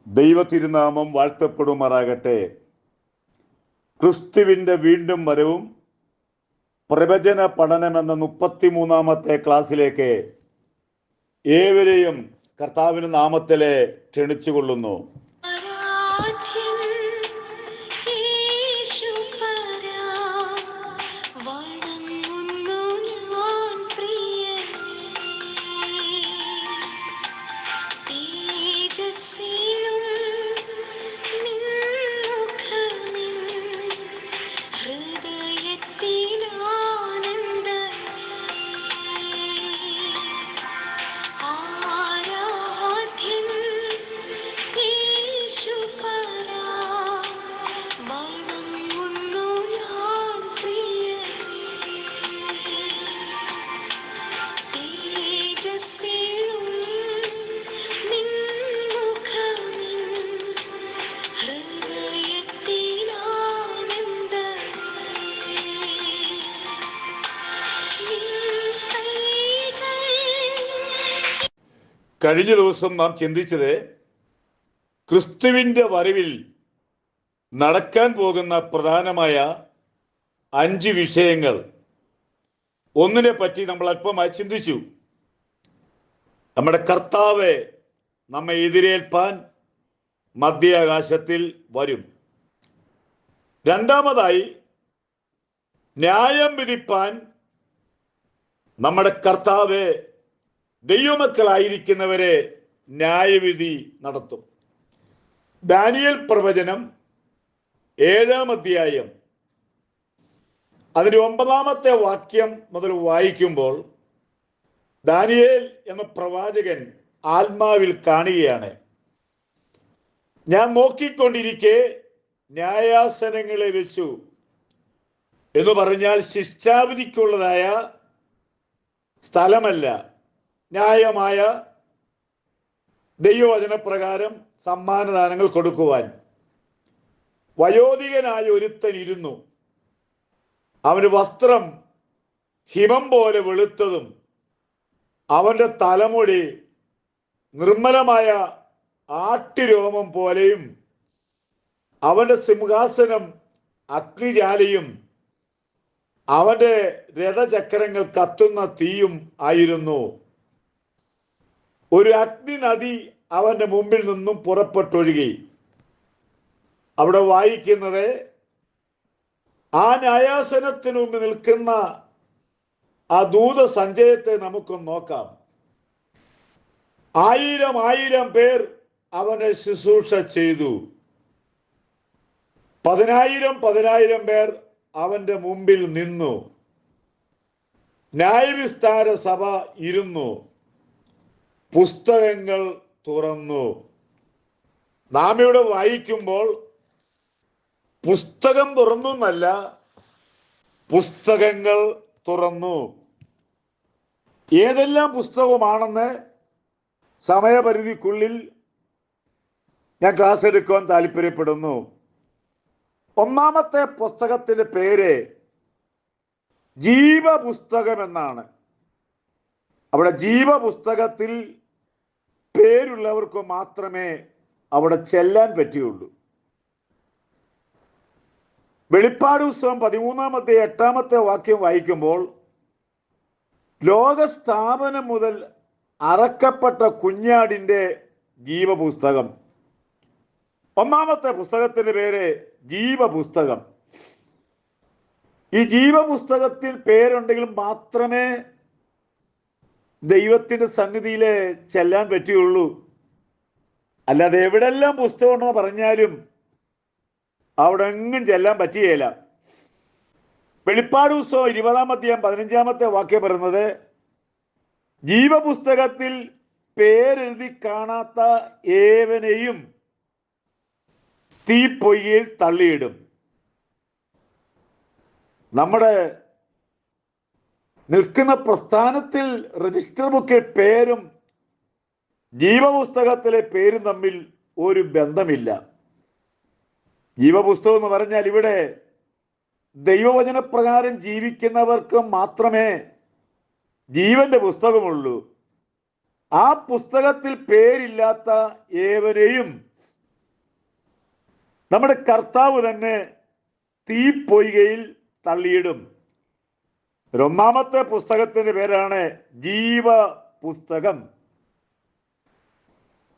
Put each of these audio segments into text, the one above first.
ദൈവ തിരുനാമം വാഴ്ത്തപ്പെടുമാറാകട്ടെ. ക്രിസ്തുവിൻ്റെ വീണ്ടും വരവും പ്രവചന പഠനമെന്ന 33-ാമത്തെ ക്ലാസ്സിലേക്ക് ഏവരെയും കർത്താവിൻ്റെ നാമത്തിലെ ക്ഷണിച്ചുകൊള്ളുന്നു. കഴിഞ്ഞ ദിവസം നാം ചിന്തിച്ചത് ക്രിസ്തുവിൻ്റെ വരവിൽ നടക്കാൻ പോകുന്ന പ്രധാനമായ 5 വിഷയങ്ങൾ. ഒന്നിനെ പറ്റി നമ്മൾ അല്പമായി ചിന്തിച്ചു. നമ്മുടെ കർത്താവ് നമ്മെ എതിരേൽപ്പാൻ മധ്യാകാശത്തിൽ വരും. രണ്ടാമതായി, ന്യായം വിധിപ്പാൻ നമ്മുടെ കർത്താവ് ദൈവമക്കളായിരിക്കുന്നവരെ ന്യായവിധി നടത്തും. ദാനിയേൽ പ്രവചനം 7-ാം അധ്യായം അതിൻ്റെ 9-ാമത്തെ വാക്യം മുതൽ വായിക്കുമ്പോൾ ദാനിയേൽ എന്ന പ്രവാചകൻ ആത്മാവിൽ കാണുകയാണ്, ഞാൻ നോക്കിക്കൊണ്ടിരിക്കെ ന്യായാസനങ്ങളെ വെച്ചു എന്ന് പറഞ്ഞാൽ ശിക്ഷാവിധിക്കുള്ളതായ സ്ഥലമല്ല, ന്യായമായ ദൈവവചനപ്രകാരം സമ്മാനദാനങ്ങൾ കൊടുക്കുവാൻ വയോധികനായ ഒരുത്തൻ ഇരുന്നു. അവന് വസ്ത്രം ഹിമം പോലെ വെളുത്തതും അവൻ്റെ തലമുടി നിർമ്മലമായ ആട്ടുരോമം പോലെയും അവൻ്റെ സിംഹാസനം അഗ്നിജാലയും അവൻ്റെ രഥചക്രങ്ങൾ കത്തുന്ന തീയും ആയിരുന്നു. ഒരു അഗ്നി നദി അവൻ്റെ മുമ്പിൽ നിന്നും പുറപ്പെട്ടൊഴുകി. അവിടെ വായിക്കുന്നത്, ആ ന്യായാസനത്തിനു മുമ്പ് നിൽക്കുന്ന ആ ദൂത സഞ്ചയത്തെ നമുക്ക് നോക്കാം. 1000 പേർ അവനെ ശുശ്രൂഷ ചെയ്തു. 10,000 പേർ അവന്റെ മുമ്പിൽ നിന്നു. ന്യായവിസ്താര സഭ ഇരുന്നു. പുസ്തകങ്ങൾ തുറന്നു. നാം ഇവിടെ വായിക്കുമ്പോൾ പുസ്തകം തുറന്നു എന്നല്ല, പുസ്തകങ്ങൾ തുറന്നു. ഏതെല്ലാം പുസ്തകമാണെന്ന് സമയപരിധിക്കുള്ളിൽ ഞാൻ ക്ലാസ് എടുക്കുവാൻ താല്പര്യപ്പെടുന്നു. 1-ാമത്തെ പുസ്തകത്തിന്റെ പേര് ജീവപുസ്തകം എന്നാണ്. അവിടെ ജീവപുസ്തകത്തിൽ പേരുള്ളവർക്ക് മാത്രമേ അവിടെ ചെല്ലാൻ പറ്റുകയുള്ളൂ. വെളിപ്പാട് പുസ്തകം 13-ാം അധ്യായം 8-ാമത്തെ വാക്യം വായിക്കുമ്പോൾ, ലോകസ്ഥാപനം മുതൽ അറക്കപ്പെട്ട കുഞ്ഞാടിൻ്റെ ജീവപുസ്തകം. 1-ാമത്തെ പുസ്തകത്തിന്റെ പേര് ജീവപുസ്തകം. ഈ ജീവപുസ്തകത്തിൽ പേരുണ്ടെങ്കിൽ മാത്രമേ ദൈവത്തിന്റെ സന്നിധിയിലെ ചെല്ലാൻ പറ്റുകയുള്ളൂ. അല്ലാതെ എവിടെല്ലാം പുസ്തകം ഉണ്ടെന്ന് പറഞ്ഞാലും അവിടെ എങ്ങും ചെല്ലാൻ പറ്റുകയില്ല. വെളിപ്പാട് പുസ്തകം 20-ാം അധ്യായം 15-ാമത്തെ വാക്യം പറയുന്നത്, ജീവപുസ്തകത്തിൽ പേരെഴുതി കാണാത്ത ഏവനെയും തീപ്പൊയ്യിൽ തള്ളിയിടും. നമ്മുടെ നിൽക്കുന്ന പ്രസ്ഥാനത്തിൽ രജിസ്റ്റർ ബുക്കിൽ പേരും ജീവപുസ്തകത്തിലെ പേരും തമ്മിൽ ഒരു ബന്ധമില്ല. ജീവപുസ്തകം എന്ന് പറഞ്ഞാൽ ഇവിടെ ദൈവവചനപ്രകാരം ജീവിക്കുന്നവർക്ക് മാത്രമേ ജീവന്റെ പുസ്തകമുള്ളൂ. ആ പുസ്തകത്തിൽ പേരില്ലാത്ത ഏവരെയും നമ്മുടെ കർത്താവ് തന്നെ തീപ്പൊയ്കയിൽ തള്ളിയിടും. ഒന്നാമത്തെ പുസ്തകത്തിന്റെ പേരാണ് ജീവ പുസ്തകം.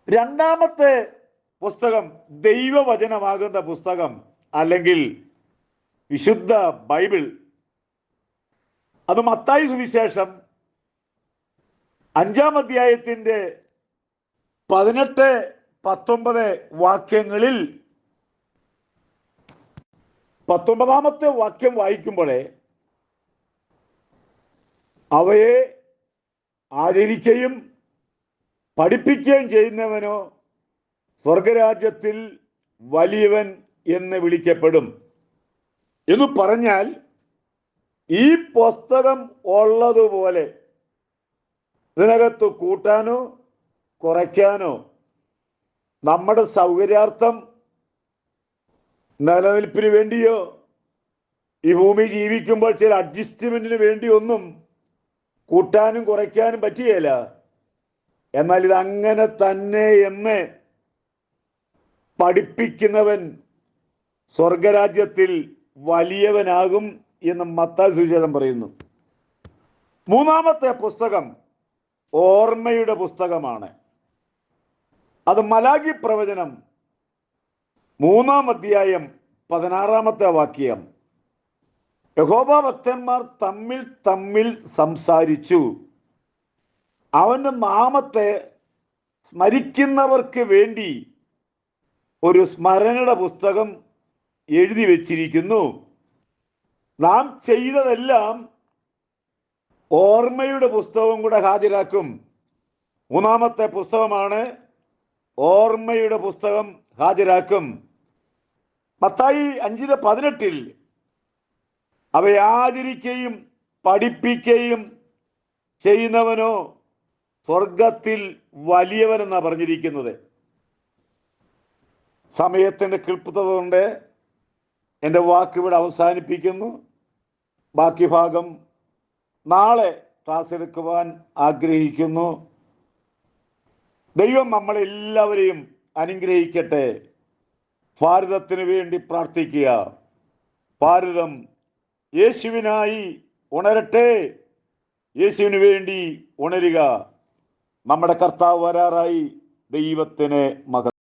രണ്ടാമത്തെ പുസ്തകം ദൈവവചനമാകുന്ന പുസ്തകം, അല്ലെങ്കിൽ വിശുദ്ധ ബൈബിൾ. അത് മത്തായി സുവിശേഷം 5-ാം അധ്യായത്തിന്റെ 18-19 വാക്യങ്ങളിൽ 19-ാമത്തെ വാക്യം വായിക്കുമ്പോഴേ അവയെ ആചരിക്കുകയും പഠിപ്പിക്കുകയും ചെയ്യുന്നവനോ സ്വർഗരാജ്യത്തിൽ വലിയവൻ എന്ന് വിളിക്കപ്പെടും എന്ന് പറഞ്ഞാൽ, ഈ പുസ്തകം ഉള്ളതുപോലെ ഇതിനകത്ത് കൂട്ടാനോ കുറയ്ക്കാനോ, നമ്മുടെ സൗകര്യാർത്ഥം നിലനിൽപ്പിന് വേണ്ടിയോ ഈ ഭൂമി ജീവിക്കുമ്പോൾ ചില അഡ്ജസ്റ്റ്മെന്റിന് വേണ്ടിയൊന്നും കൂട്ടാനും കുറയ്ക്കാനും പറ്റുകയില്ല. എന്നാൽ ഇതങ്ങനെ തന്നെ എന്ന് പഠിപ്പിക്കുന്നവൻ സ്വർഗരാജ്യത്തിൽ വലിയവനാകും എന്ന് മത്തായി സുവിശേഷം പറയുന്നു. മൂന്നാമത്തെ പുസ്തകം ഓർമ്മയുടെ പുസ്തകമാണ്. അത് മലാഖി പ്രവചനം 3-ാം അധ്യായം 16-ാമത്തെ വാക്യം. യഹോവ ഭക്തന്മാർ തമ്മിൽ തമ്മിൽ സംസാരിച്ചു, അവന്റെ നാമത്തെ സ്മരിക്കുന്നവർക്ക് വേണ്ടി ഒരു സ്മരണയുടെ പുസ്തകം എഴുതി വച്ചിരിക്കുന്നു. നാം ചെയ്തതെല്ലാം ഓർമ്മയുടെ പുസ്തകം കൂടെ ഹാജരാക്കും. മൂന്നാമത്തെ പുസ്തകമാണ് ഓർമ്മയുടെ പുസ്തകം ഹാജരാക്കും. മത്തായി 5:18 അവയെ ആചരിക്കുകയും പഠിപ്പിക്കുകയും ചെയ്യുന്നവനോ സ്വർഗത്തിൽ വലിയവനെന്നാണ് പറഞ്ഞിരിക്കുന്നത്. സമയത്തിൻ്റെ കൃത്യത കൊണ്ട് എൻ്റെ വാക്കിവിടെ അവസാനിപ്പിക്കുന്നു. ബാക്കി ഭാഗം നാളെ ക്ലാസ് എടുക്കുവാൻ ആഗ്രഹിക്കുന്നു. ദൈവം നമ്മളെല്ലാവരെയും അനുഗ്രഹിക്കട്ടെ. ഭാരതത്തിന് വേണ്ടി പ്രാർത്ഥിക്കുക. ഭാരതം യേശുവിനായി ഉണരട്ടെ. യേശുവിന് വേണ്ടി ഉണരുക. നമ്മുടെ കർത്താവ് വരാറായി. ദൈവത്തിന് മഹത്വം.